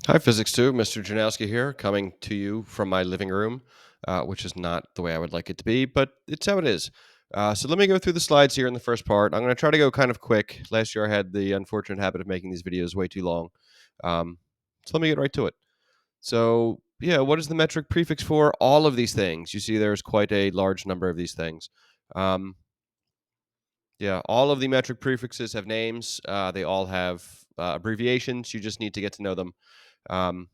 Hi, Physics 2. Mr. Janowski here, coming to you from my living room, which is not the way I would like it to be, but it's how it is. So let me go through the slides here in the first part. I'm going to try to go kind of quick. Last year I had the unfortunate habit of making these videos way too long. So let me get right to it. So, yeah, what is the metric prefix for all of these things? You see, there's quite a large number of these things. Um, yeah, all of the metric prefixes have names. They all have abbreviations. You just need to get to know them. Um,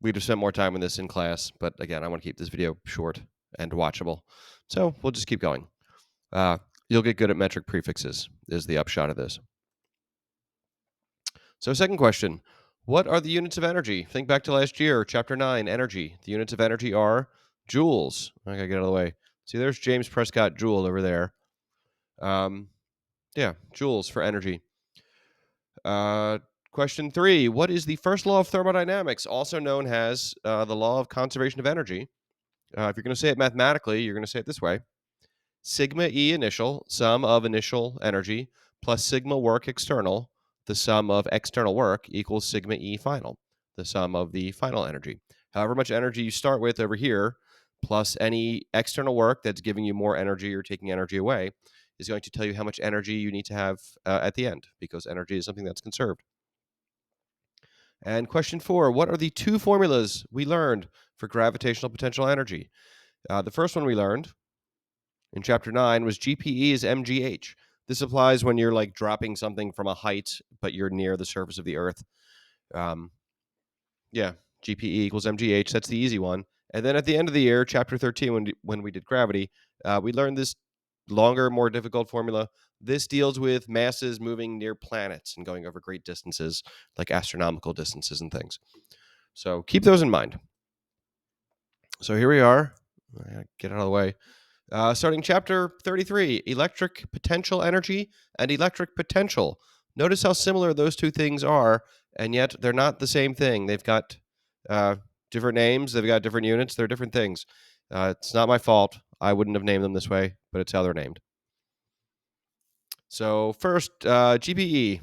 We'd have spent more time on this in class, but again, I want to keep this video short and watchable. So we'll just keep going. Uh, you'll get good at metric prefixes, is the upshot of this. So, second question. What are the units of energy? Think back to last year, chapter 9, energy. The units of energy are joules. I gotta get out of the way. See, there's James Prescott Joule over there. Um, yeah, joules for energy. Uh, question 3. What is the first law of thermodynamics, also known as the law of conservation of energy? If you're going to say it mathematically, you're going to say it this way: sigma E initial, sum of initial energy, plus sigma work external, the sum of external work, equals sigma E final, the sum of the final energy. However much energy you start with over here, plus any external work that's giving you more energy or taking energy away, is going to tell you how much energy you need to have at the end, because energy is something that's conserved. And question 4, what are the two formulas we learned for gravitational potential energy? The first one we learned in chapter 9 was GPE is mgh. This applies when you're like dropping something from a height, but you're near the surface of the Earth. Um, yeah, GPE equals mgh. That's the easy one. And then at the end of the year, chapter 13, when we did gravity, we learned this longer, more difficult formula. This deals with masses moving near planets and going over great distances, like astronomical distances and things. So keep those in mind. So here we are. Get out of the way. Starting chapter 33, electric potential energy and electric potential. Notice how similar those two things are, and yet they're not the same thing. They've got different names, they've got different units, they're different things. It's not my fault. I wouldn't have named them this way, but it's how they're named. So, first, GPE.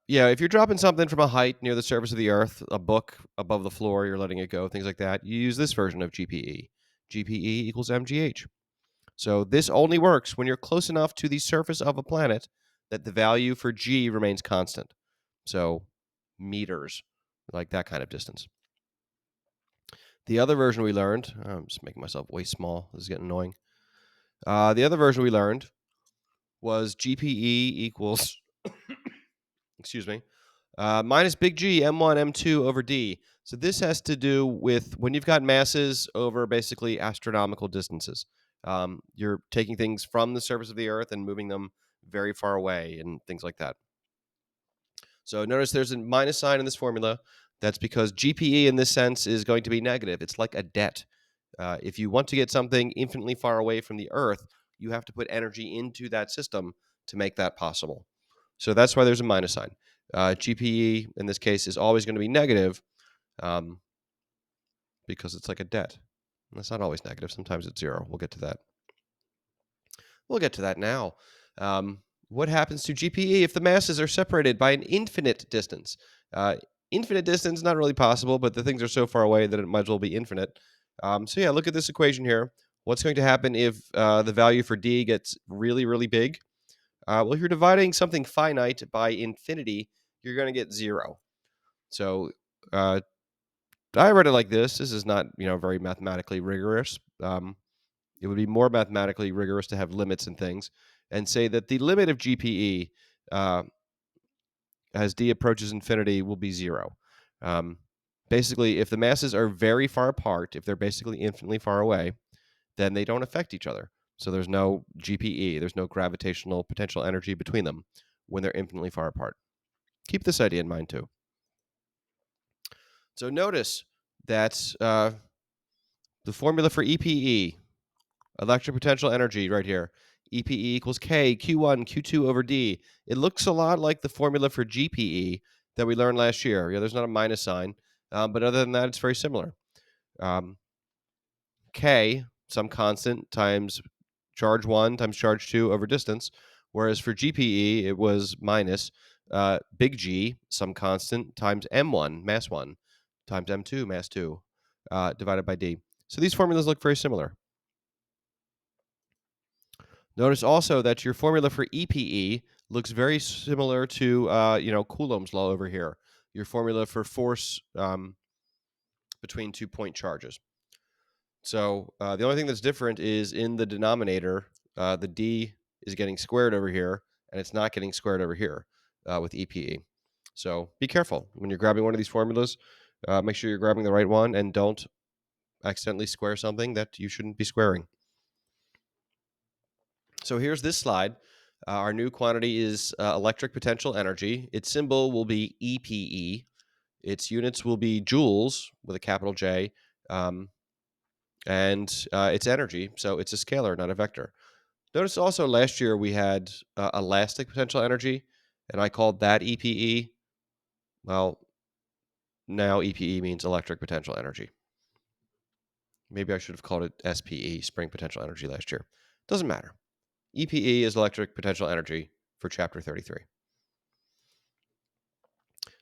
Yeah, if you're dropping something from a height near the surface of the Earth, a book above the floor, you're letting it go, things like that, you use this version of GPE. GPE equals mgh. So this only works when you're close enough to the surface of a planet that the value for g remains constant. So meters, like that kind of distance. The other version we learned, I'm just making myself way small. This is getting annoying. The other version we learned was GPE equals, excuse me, minus big G, M1, M2 over D. So this has to do with when you've got masses over basically astronomical distances. You're taking things from the surface of the Earth and moving them very far away and things like that. So notice there's a minus sign in this formula. That's because GPE in this sense is going to be negative. It's like a debt. If you want to get something infinitely far away from the Earth, you have to put energy into that system to make that possible. So that's why there's a minus sign. GPE in this case is always going to be negative um, because it's like a debt. And that's not always negative. Sometimes it's zero. We'll get to that. We'll get to that now. What happens to GPE if the masses are separated by an infinite distance? Infinite distance, not really possible, but the things are so far away that it might as well be infinite. So yeah, look at this equation here. What's going to happen if the value for D gets really, really big? Well, if you're dividing something finite by infinity, you're going to get zero. So uh, I read it like this. This is not, very mathematically rigorous. It would be more mathematically rigorous to have limits and things, and say that the limit of GPE uh, as D approaches infinity will be zero. Basically, if the masses are very far apart, if they're basically infinitely far away, then they don't affect each other. So there's no GPE, there's no gravitational potential energy between them when they're infinitely far apart. Keep this idea in mind too. So notice that the formula for EPE, electric potential energy, right here, EPE equals K, Q1, Q2 over D. It looks a lot like the formula for GPE that we learned last year. Yeah, there's not a minus sign, but other than that, it's very similar. K, some constant, times charge 1 times charge 2 over distance, whereas for GPE, it was minus big G, some constant, times m1, mass 1, times m2, mass 2, divided by d. So these formulas look very similar. Notice also that your formula for EPE looks very similar to, Coulomb's law over here, your formula for force between 2-point charges. So the only thing that's different is in the denominator, the d is getting squared over here, and it's not getting squared over here with EPE. So be careful when you're grabbing one of these formulas. Make sure you're grabbing the right one, and don't accidentally square something that you shouldn't be squaring. So here's this slide. Our new quantity is electric potential energy. Its symbol will be EPE. Its units will be joules with a capital J, and its energy. So it's a scalar, not a vector. Notice also last year we had elastic potential energy, and I called that EPE. Well, now EPE means electric potential energy. Maybe I should have called it SPE, spring potential energy, last year. Doesn't matter. EPE is electric potential energy for chapter 33.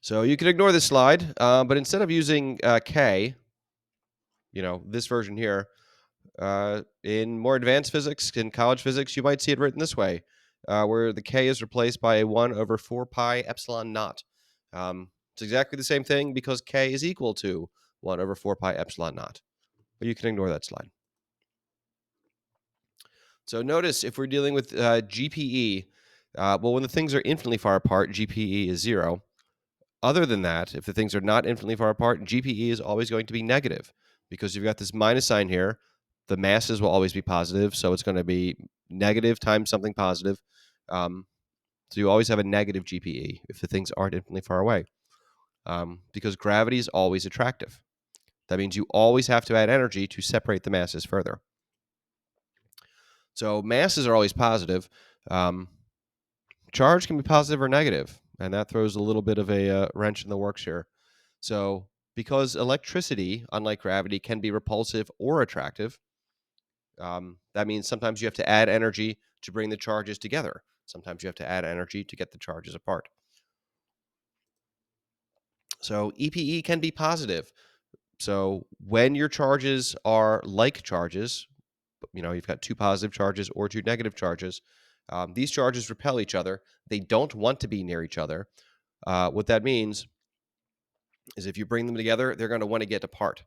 So you can ignore this slide, but instead of using K, this version here, in more advanced physics, in college physics, you might see it written this way, where the K is replaced by a 1 over 4 pi epsilon naught. It's exactly the same thing because K is equal to 1 over 4 pi epsilon naught. But you can ignore that slide. So notice if we're dealing with GPE, when the things are infinitely far apart, GPE is 0. Other than that, if the things are not infinitely far apart, GPE is always going to be negative because you've got this minus sign here. The masses will always be positive, so it's going to be negative times something positive. So you always have a negative GPE if the things aren't infinitely far away, because gravity is always attractive. That means you always have to add energy to separate the masses further. So masses are always positive. Charge can be positive or negative, and that throws a little bit of a wrench in the works here. So because electricity, unlike gravity, can be repulsive or attractive, that means sometimes you have to add energy to bring the charges together. Sometimes you have to add energy to get the charges apart. So EPE can be positive. So when your charges are like charges, you've got two positive charges or two negative charges, these charges repel each other. They don't want to be near each other. What that means is if you bring them together, they're going to want to get apart.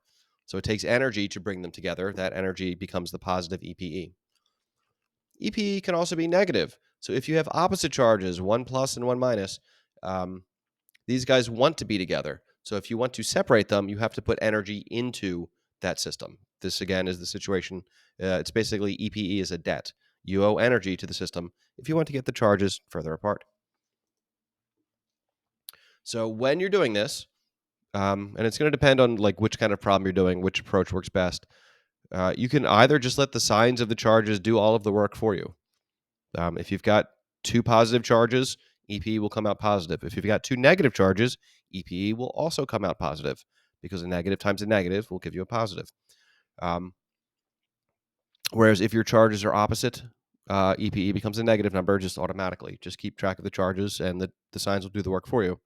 So it takes energy to bring them together. That energy becomes the positive EPE. EPE can also be negative. So if you have opposite charges, one plus and one minus, these guys want to be together. So if you want to separate them, you have to put energy into that system. This, again, is the situation. It's basically EPE is a debt. You owe energy to the system if you want to get the charges further apart. So when you're doing this, and it's going to depend on which kind of problem you're doing, which approach works best. You can either just let the signs of the charges do all of the work for you. If you've got two positive charges, EPE will come out positive. If you've got two negative charges, EPE will also come out positive because a negative times a negative will give you a positive. Whereas if your charges are opposite, EPE becomes a negative number just automatically. Just keep track of the charges and the signs will do the work for you.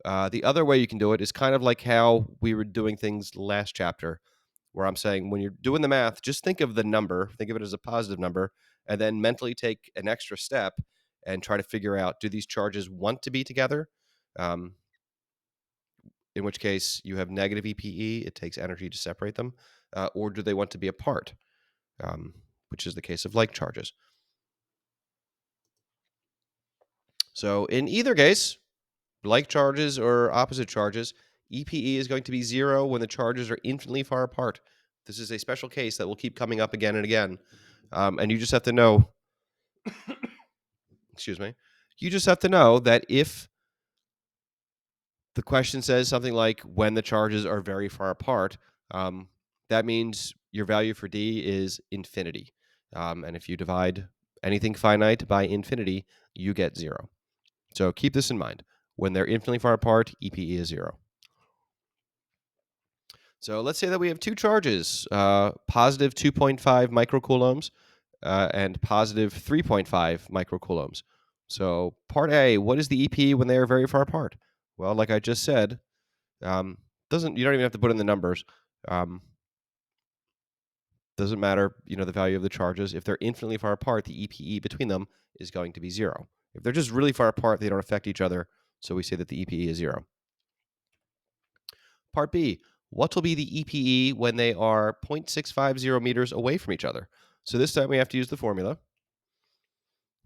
The other way you can do it is kind of like how we were doing things last chapter, where I'm saying when you're doing the math, just think of the number, think of it as a positive number, and then mentally take an extra step and try to figure out, do these charges want to be together? In which case you have negative EPE, it takes energy to separate them, or do they want to be apart, which is the case of like charges. So in either case, like charges or opposite charges, EPE is going to be 0 when the charges are infinitely far apart. This is a special case that will keep coming up again and again. And you just have to know, excuse me, you just have to know that if the question says something like when the charges are very far apart, that means your value for D is infinity. And if you divide anything finite by infinity, you get 0. So keep this in mind. When they're infinitely far apart, EPE is 0. So let's say that we have two charges, positive 2.5 microcoulombs and positive 3.5 microcoulombs. So part A, what is the EPE when they are very far apart? Well, like I just said, doesn't you don't even have to put in the numbers. Doesn't matter, the value of the charges. If they're infinitely far apart, the EPE between them is going to be 0. If they're just really far apart, they don't affect each other, so we say that the EPE is 0. Part B, what will be the EPE when they are 0.650 meters away from each other? So this time we have to use the formula.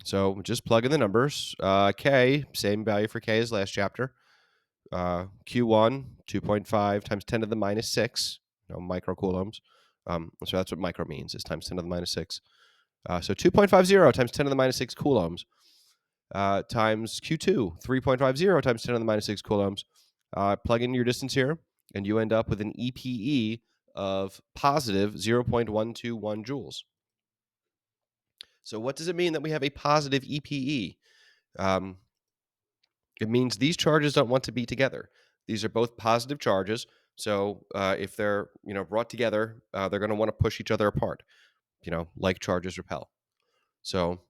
So just plug in the numbers. K, same value for K as last chapter. Q1, 2.5 times 10 to the minus 6, microcoulombs. So that's what micro means, is times 10 to the minus 6. So 2.50 times 10 to the minus 6 coulombs times Q2, 3.50 times 10 to the minus 6 coulombs. Plug in your distance here, and you end up with an EPE of positive 0.121 joules. So what does it mean that we have a positive EPE? It means these charges don't want to be together. These are both positive charges. So if they're brought together, they're going to want to push each other apart. Like charges repel. So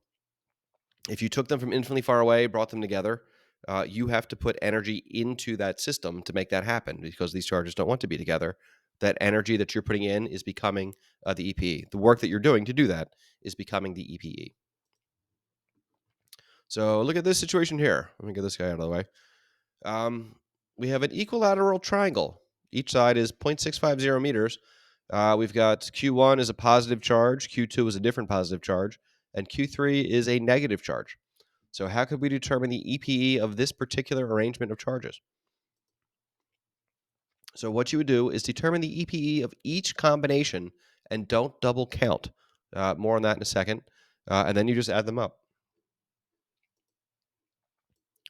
if you took them from infinitely far away, brought them together, you have to put energy into that system to make that happen, because these charges don't want to be together. That energy that you're putting in is becoming the EPE. The work that you're doing to do that is becoming the EPE. So look at this situation here. Let me get this guy out of the way. We have an equilateral triangle. Each side is 0.650 meters. We've got Q1 is a positive charge, Q2 is a different positive charge, and Q3 is a negative charge. So how could we determine the EPE of this particular arrangement of charges? So what you would do is determine the EPE of each combination and don't double count. More on that in a second. And then you just add them up.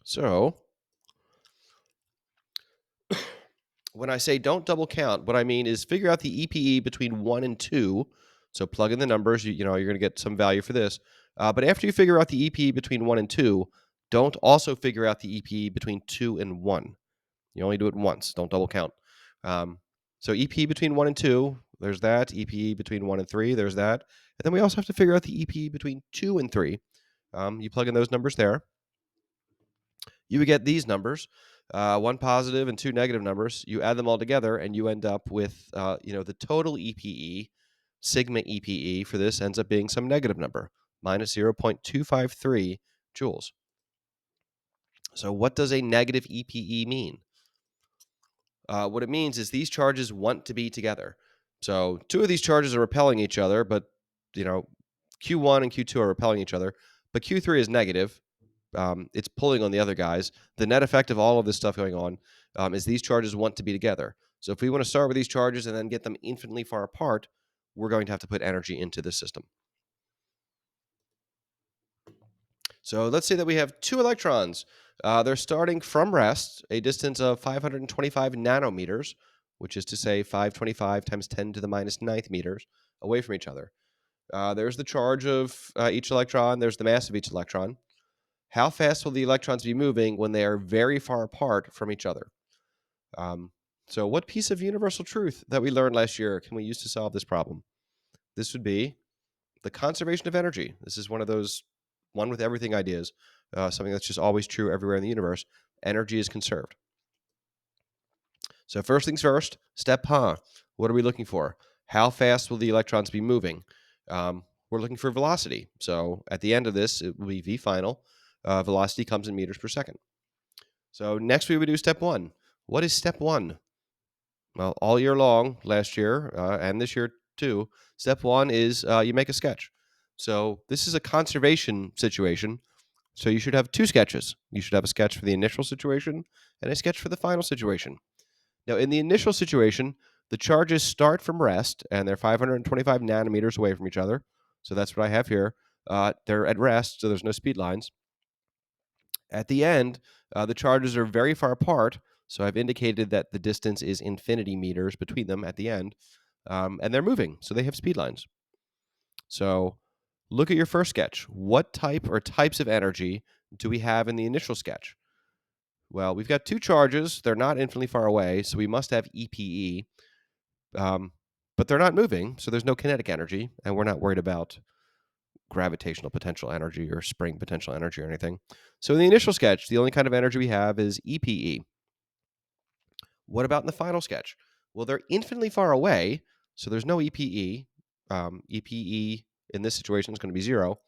So when I say don't double count, what I mean is figure out the EPE between 1 and 2. So plug in the numbers. You're going to get some value for this. But after you figure out the EPE between 1 and 2, don't also figure out the EPE between 2 and 1. You only do it once. Don't double count. So EPE between 1 and 2, there's that. EPE between 1 and 3, there's that. And then we also have to figure out the EPE between 2 and 3. You plug in those numbers there. You would get these numbers, 1 positive and 2 negative numbers. You add them all together, and you end up with, the total EPE, sigma EPE for this ends up being some negative number, minus 0.253 joules. So what does a negative EPE mean? What it means is these charges want to be together. So 2 of these charges are repelling each other, but, Q1 and Q2 are repelling each other, but Q3 is negative. It's pulling on the other guys. The net effect of all of this stuff going on is these charges want to be together. So if we want to start with these charges and then get them infinitely far apart, we're going to have to put energy into the system. So let's say that we have 2 electrons. They're starting from rest, a distance of 525 nanometers, which is to say 525 times 10 to the minus 9th meters away from each other. There's the charge of each electron. There's the mass of each electron. How fast will the electrons be moving when they are very far apart from each other? So what piece of universal truth that we learned last year can we use to solve this problem? This would be the conservation of energy. This is one of those one with everything ideas, something that's just always true everywhere in the universe. Energy is conserved. So first things first, step huh. What are we looking for? How fast will the electrons be moving? We're looking for velocity. So at the end of this, it will be V final. Velocity comes in meters per second. So next we would do step 1. What is step 1? Well, all year long, last year and this year too, step 1 is you make a sketch. So this is a conservation situation. So you should have 2 sketches. You should have a sketch for the initial situation and a sketch for the final situation. Now, in the initial situation, the charges start from rest, and they're 525 nanometers away from each other. So that's what I have here. They're at rest, so there's no speed lines. At the end, the charges are very far apart, so I've indicated that the distance is infinity meters between them at the end, and they're moving, so they have speed lines. So look at your first sketch. What type or types of energy do we have in the initial sketch? Well, we've got 2 charges. They're not infinitely far away, so we must have EPE. But they're not moving, so there's no kinetic energy, and we're not worried about gravitational potential energy or spring potential energy or anything. So in the initial sketch, the only kind of energy we have is EPE. What about in the final sketch? Well, they're infinitely far away, so there's no EPE. EPE in this situation is going to be 0,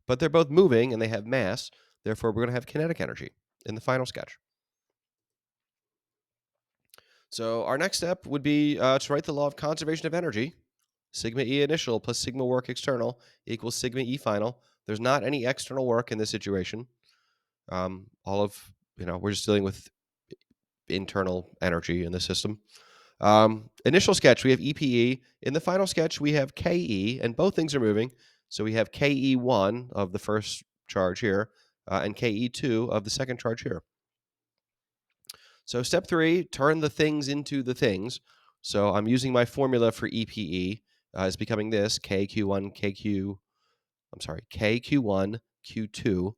but they're both moving and they have mass. Therefore, we're going to have kinetic energy in the final sketch. So our next step would be to write the law of conservation of energy. Sigma E initial plus sigma work external equals sigma E final. There's not any external work in this situation. We're just dealing with internal energy in the system. Initial sketch, we have EPE. In the final sketch, we have KE, and both things are moving. So we have KE1 of the first charge here, and KE2 of the second charge here. So step 3, turn the things into the things. So I'm using my formula for EPE as becoming this, KQ1, KQ1, Q2.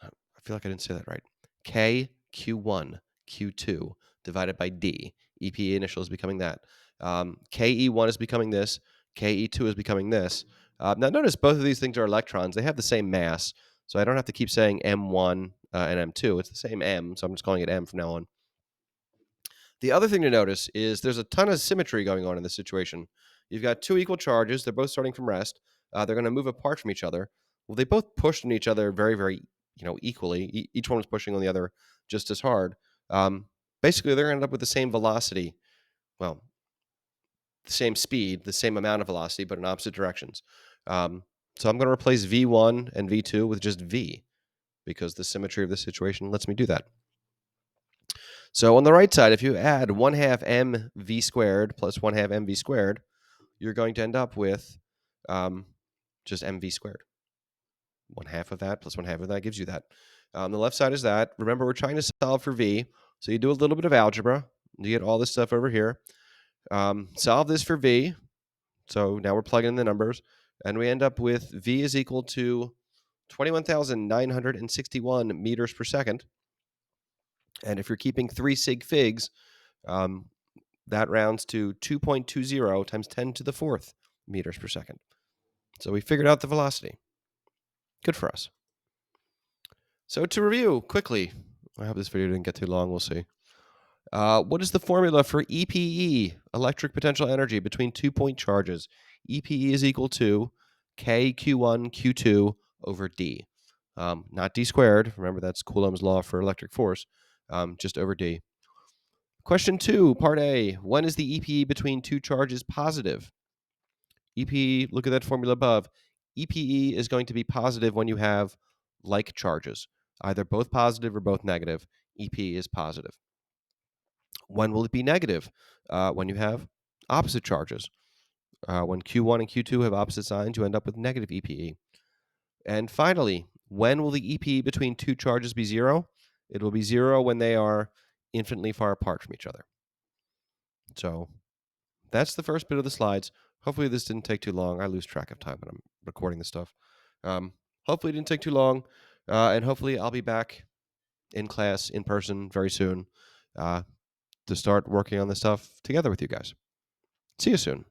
I feel like I didn't say that right. KQ1, Q2 divided by D. EPE initial is becoming that. KE1 is becoming this. KE2 is becoming this. Now notice both of these things are electrons. They have the same mass, so I don't have to keep saying M1 and M2. It's the same M, so I'm just calling it M from now on. The other thing to notice is there's a ton of symmetry going on in this situation. You've got two equal charges. They're both starting from rest. They're going to move apart from each other. Well, they both pushed on each other very, very, equally. Each one was pushing on the other just as hard. Basically, they're going to end up with the same velocity. Well, the same speed, the same amount of velocity, but in opposite directions. So I'm going to replace V1 and V2 with just V because the symmetry of this situation lets me do that. So on the right side, if you add 1/2 mv squared plus 1/2 mv squared, you're going to end up with just mv squared. 1/2 of that plus 1/2 of that gives you that. On the left side is that. Remember, we're trying to solve for v. So you do a little bit of algebra. You get all this stuff over here. Solve this for v. So now we're plugging in the numbers. And we end up with v is equal to 21,961 meters per second. And if you're keeping 3 sig figs, that rounds to 2.20 times 10 to the 4th meters per second. So we figured out the velocity. Good for us. So to review quickly, I hope this video didn't get too long. We'll see. What is the formula for EPE, electric potential energy between 2-point charges? EPE is equal to KQ1, Q2 over D. Not D squared. Remember, that's Coulomb's law for electric force. Just over D. Question 2, part A. When is the EPE between two charges positive? EPE, look at that formula above. EPE is going to be positive when you have like charges, either both positive or both negative. EPE is positive. When will it be negative? When you have opposite charges. When Q1 and Q2 have opposite signs, you end up with negative EPE. And finally, when will the EPE between two charges be 0? It will be 0 when they are infinitely far apart from each other. So that's the first bit of the slides. Hopefully this didn't take too long. I lose track of time when I'm recording this stuff. Hopefully it didn't take too long, and hopefully I'll be back in class, in person, very soon to start working on this stuff together with you guys. See you soon.